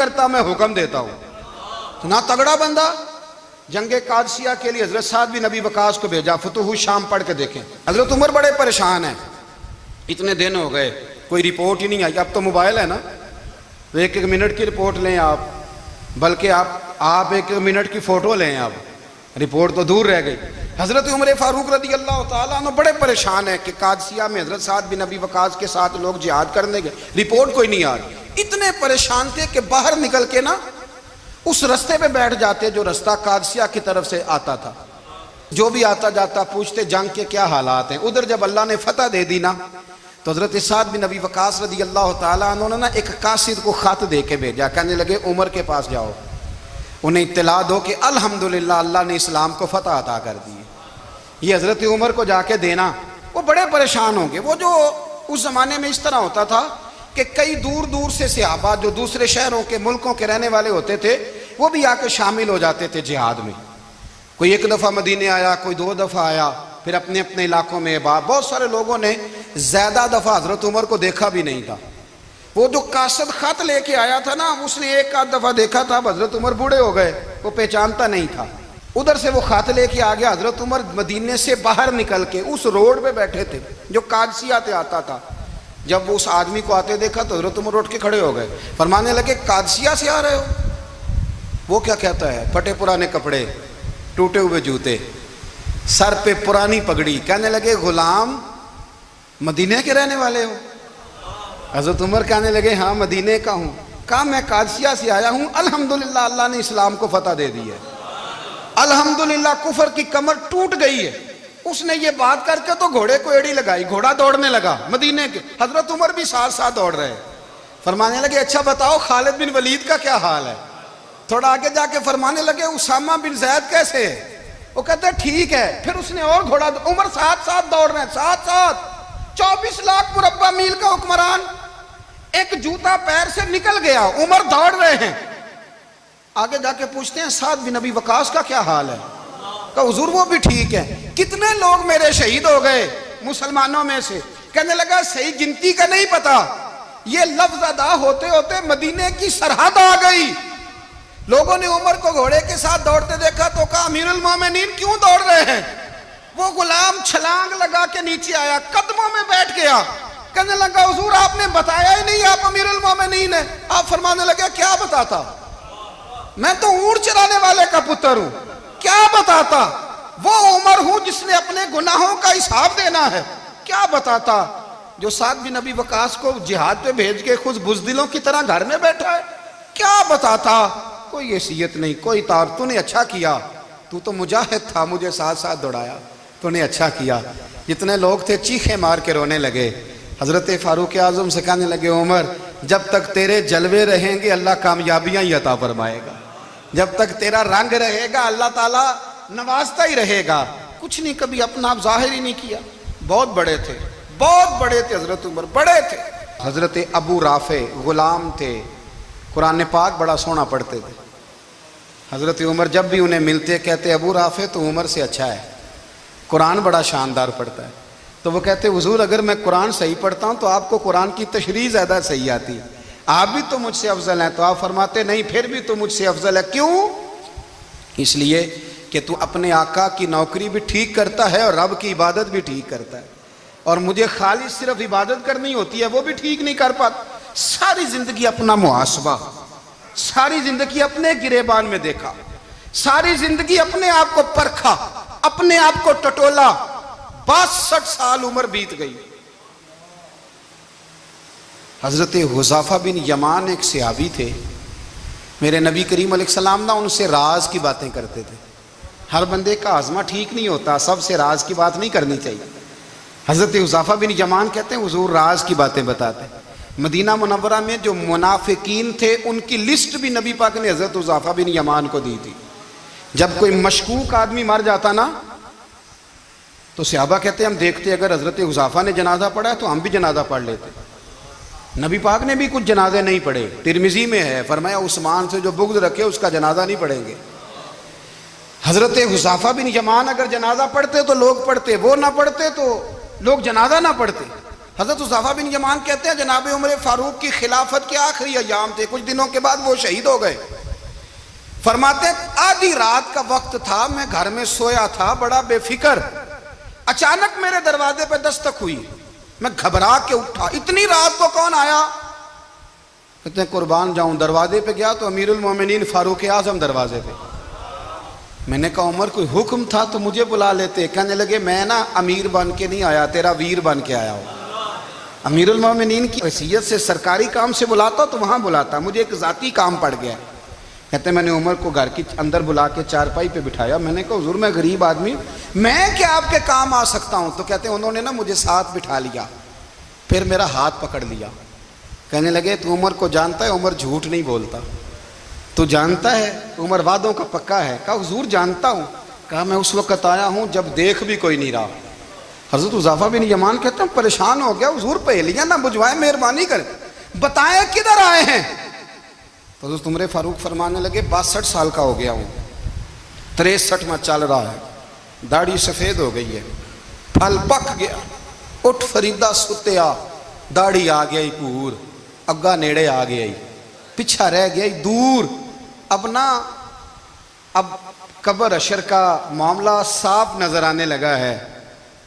کرتا میں حکم دیتا ہوں. تو نہ تگڑا بندہ. جنگ قادسیہ کے لیے حضرت سعد بن ابی وقاص کو بھیجا. فتوح شام پڑھ کے دیکھیں. حضرت عمر بڑے پریشان ہیں, اتنے دن ہو گئے کوئی رپورٹ ہی نہیں آئی. اب تو موبائل ہے نا, ایک ایک منٹ کی رپورٹ لیں آپ, بلکہ آپ ایک منٹ کی فوٹو لیں. آپ رپورٹ تو دور رہ گئی. حضرت عمر فاروق رضی اللہ تعالیٰ عنہ بڑے پریشان ہیں کہ قادسیہ میں حضرت سعد بن ابی وقاص کے ساتھ لوگ جہاد کرنے گئے, رپورٹ کوئی نہیں آ رہی. اتنے پریشان تھے کہ باہر نکل کے نا اس رستے پہ بیٹھ جاتے جو رستہ قادسیہ کی طرف سے آتا تھا. جو بھی آتا جاتا پوچھتے جنگ کے کیا حالات ہیں. ادھر جب اللہ نے فتح دے دی نا تو حضرت سعد بن ابی وقاص رضی اللہ تعالیٰ عنہ نے ایک قاصد کو خط دے کے بھیجا. کہنے لگے عمر کے پاس جاؤ, انہیں اطلاع دو کہ الحمدللہ اللہ نے اسلام کو فتح عطا کر دی. یہ حضرت عمر کو جا کے دینا. وہ بڑے پریشان ہوں گے. وہ جو اس زمانے میں اس طرح ہوتا تھا کہ کئی دور دور سے صحابہ جو دوسرے شہروں کے ملکوں کے رہنے والے ہوتے تھے وہ بھی آ کے شامل ہو جاتے تھے جہاد میں. کوئی ایک دفعہ مدینے آیا, کوئی 2 دفعہ آیا, پھر اپنے اپنے علاقوں میں. بہت سارے لوگوں نے زیادہ دفعہ حضرت عمر کو دیکھا بھی نہیں تھا. وہ جو قاصد خط لے کے آیا تھا نا اس نے 1 دفعہ دیکھا تھا. حضرت عمر بوڑھے ہو گئے, وہ پہچانتا نہیں تھا. ادھر سے وہ خط لے کے آ گیا. حضرت عمر مدینے سے باہر نکل کے اس روڈ پہ بیٹھے تھے جو قادسیہ سے آتا تھا. جب وہ اس آدمی کو آتے دیکھا تو حضرت عمر اٹھ کے کھڑے ہو گئے, فرمانے لگے قادسیہ سے آ رہے ہو؟ وہ کیا کہتا ہے؟ پھٹے پرانے کپڑے, ٹوٹے ہوئے جوتے, سر پہ پرانی پگڑی. کہنے لگے غلام مدینے کے رہنے والے ہو؟ حضرت عمر کہنے لگے ہاں مدینے کا ہوں. کہا میں قادسیہ سے آیا ہوں, الحمدللہ اللہ نے اسلام کو فتح دے دی ہے, الحمدللہ کفر کی کمر ٹوٹ گئی ہے. اس نے یہ بات کر کے تو گھوڑے کو ایڑی لگائی, گھوڑا دوڑنے لگا مدینے کے. حضرت عمر بھی ساتھ ساتھ دوڑ رہے. فرمانے لگے اچھا بتاؤ خالد بن ولید کا کیا حال ہے؟ تھوڑا آگے جا کے فرمانے لگے اسامہ بن زید کیسے ہے؟ وہ کہتے ہیں ٹھیک ہے. پھر اس نے اور گھوڑا, عمر ساتھ ساتھ دوڑ رہے ہیں, ساتھ ساتھ. 24 لاکھ مربع میل کا حکمران, ایک جوتا پیر سے نکل گیا, عمر دوڑ رہے ہیں. آگے جا کے پوچھتے ہیں سعد بن ابی وقاص کا کیا حال ہے؟ کہ حضور وہ بھی ٹھیک ہے. کتنے لوگ میرے شہید ہو گئے مسلمانوں میں سے؟ کہنے لگا صحیح گنتی کا نہیں پتا, یہ لفظ ادا ہوتے ہوتے مدینے کی سرحد آ گئی. لوگوں نے عمر کو گھوڑے کے ساتھ دوڑتے دیکھا تو کہا امیر المومنین کیوں دوڑ رہے ہیں؟ وہ غلام چھلانگ لگا کے نیچے آیا, قدموں میں بیٹھ گیا. کہنے لگا حضور آپ نے بتایا ہی نہیں آپ امیر المومنین ہیں. آپ فرمانے لگے کیا بتاتا؟ میں تو اونٹ چرانے والے کا پتر ہوں, کیا بتاتا؟ وہ عمر ہوں جس نے اپنے گناہوں کا حساب دینا ہے. کیا بتاتا جو سعد بن ابی وقاص کو جہاد پہ بھیج کے خود بزدلوں کی طرح گھر میں بیٹھا ہے؟ کیا بتاتا؟ کوئی حیثیت نہیں, کوئی تار. تو نے اچھا کیا, تو مجاہد تھا, مجھے ساتھ ساتھ دوڑایا, تو نے اچھا کیا. جتنے لوگ تھے چیخیں مار کے رونے لگے. حضرت فاروق اعظم سے کہنے لگے عمر جب تک تیرے جلوے رہیں گے اللہ کامیابیاں ہی عطا فرمائے گا, جب تک تیرا رنگ رہے گا اللہ تعالیٰ نوازتا ہی رہے گا. کچھ نہیں کبھی اپنا آپ ظاہر ہی نہیں کیا. بہت بڑے تھے, بہت بڑے تھے حضرت عمر, بڑے تھے. حضرت ابو رافع غلام تھے, قرآن پاک بڑا سونا پڑھتے تھے. حضرت عمر جب بھی انہیں ملتے کہتے ابو رافع تو عمر سے اچھا ہے, قرآن بڑا شاندار پڑھتا ہے. تو وہ کہتے حضور اگر میں قرآن صحیح پڑھتا ہوں تو آپ کو قرآن کی تشریح زیادہ صحیح آتی ہے, آپ بھی تو مجھ سے افضل ہیں. تو آپ فرماتے نہیں پھر بھی تو مجھ سے افضل ہے. کیوں؟ اس لیے کہ تو اپنے آقا کی نوکری بھی ٹھیک کرتا ہے اور رب کی عبادت بھی ٹھیک کرتا ہے, اور مجھے خالص صرف عبادت کرنی ہوتی ہے وہ بھی ٹھیک نہیں کر پاتا. ساری زندگی اپنا محاسبہ, ساری زندگی اپنے گریبان میں دیکھا, ساری زندگی اپنے آپ کو پرکھا, اپنے آپ کو ٹٹولا. 62 سال عمر بیت گئی. حضرت حذیفہ بن یمان ایک صحابی تھے, میرے نبی کریم علیہ السلام نا ان سے راز کی باتیں کرتے تھے. ہر بندے کا ہاضمہ ٹھیک نہیں ہوتا, سب سے راز کی بات نہیں کرنی چاہیے. حضرت حذیفہ بن یمان کہتے ہیں حضور راز کی باتیں بتاتے. مدینہ منورہ میں جو منافقین تھے ان کی لسٹ بھی نبی پاک نے حضرت حذیفہ بن یمان کو دی تھی. جب کوئی مشکوک آدمی مر جاتا نا تو صحابہ کہتے ہیں ہم دیکھتے اگر حضرت حذیفہ نے جنازہ پڑھا ہے تو ہم بھی جنازہ پڑھ لیتے. نبی پاک نے بھی کچھ جنازے نہیں پڑھے. ترمذی میں ہے فرمایا عثمان سے جو بغض رکھے اس کا جنازہ نہیں پڑھیں گے. حضرت حذیفہ بن یمان اگر جنازہ پڑھتے تو لوگ پڑھتے, وہ نہ پڑھتے تو لوگ جنازہ نہ پڑھتے. حضرت حذیفہ بن یمان کہتے ہیں جناب عمر فاروق کی خلافت کے آخری ایام تھے، کچھ دنوں کے بعد وہ شہید ہو گئے۔ فرماتے ہیں آدھی رات کا وقت تھا، میں گھر میں سویا تھا بڑا بے فکر، اچانک میرے دروازے پہ دستک ہوئی، میں گھبرا کے اٹھا، اتنی رات کو کون آیا؟ کہتے ہیں قربان جاؤں، دروازے پہ گیا تو امیر المومنین فاروق اعظم دروازے پہ۔ میں نے کہا عمر کوئی حکم تھا تو مجھے بلا لیتے۔ کہنے لگے میں نا امیر بن کے نہیں آیا، تیرا ویر بن کے آیا ہوں۔ امیر المومنین کی حیثیت سے سرکاری کام سے بلاتا تو وہاں بلاتا، مجھے ایک ذاتی کام پڑ گیا۔ کہتے ہیں میں نے عمر کو گھر کی اندر بلا کے چارپائی پہ بٹھایا، میں نے کہا حضور میں غریب آدمی میں کیا آپ کے کام آ سکتا ہوں؟ تو کہتے ہیں انہوں نے نا مجھے ساتھ بٹھا لیا، پھر میرا ہاتھ پکڑ لیا، کہنے لگے تو عمر کو جانتا ہے؟ عمر جھوٹ نہیں بولتا۔ تو جانتا ہے؟ عمر وعدوں کا پکا ہے۔ کہا حضور جانتا ہوں۔ کہا میں اس وقت آیا ہوں جب دیکھ بھی کوئی نہیں رہا۔ حضرت حذیفہ بن یمان کہتے ہیں پریشان ہو گیا، حضور پہلیاں نہ بجھوائے، مہربانی کریں بتائیں کدھر آئے ہیں؟ تو حضرت عمر فاروق فرمانے لگے 62 سال کا ہو گیا ہوں، 63 میں چل رہا ہے، داڑھی سفید ہو گئی ہے، پھل پک گیا، اٹھ فریدہ ستیا، داڑھی آ گیا ہی پور، اگا نیڑے آ گیا ہی، پیچھا رہ گیا ہی دور، اب قبر اشر کا معاملہ صاف نظر آنے لگا ہے۔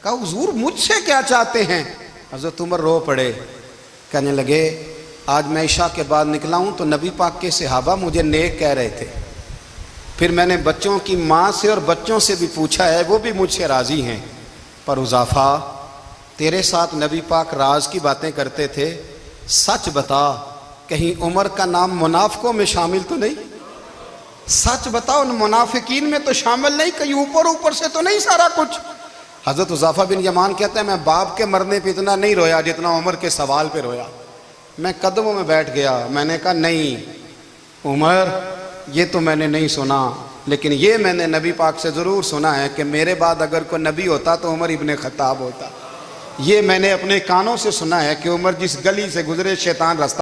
کہا حضور مجھ سے کیا چاہتے ہیں؟ حضرت عمر رو پڑے، کہنے لگے آج میں عشاء کے بعد نکلا ہوں تو نبی پاک کے صحابہ مجھے نیک کہہ رہے تھے، پھر میں نے بچوں کی ماں سے اور بچوں سے بھی پوچھا ہے، وہ بھی مجھ سے راضی ہیں، پر حذیفہ تیرے ساتھ نبی پاک راز کی باتیں کرتے تھے، سچ بتا کہیں عمر کا نام منافقوں میں شامل تو نہیں؟ سچ بتا ان منافقین میں تو شامل نہیں، کہیں اوپر سے تو نہیں سارا کچھ؟ حضرت حذیفہ بن یمان کہتے ہیں میں باپ کے مرنے پہ اتنا نہیں رویا جتنا عمر کے سوال پہ رویا۔ میں قدموں میں بیٹھ گیا، میں نے کہا نہیں عمر یہ تو میں نے نہیں سنا، لیکن یہ میں نے نبی پاک سے ضرور سنا ہے کہ میرے بعد اگر کوئی نبی ہوتا تو عمر ابن خطاب ہوتا۔ یہ میں نے اپنے کانوں سے سنا ہے کہ عمر جس گلی سے گزرے شیطان راستہ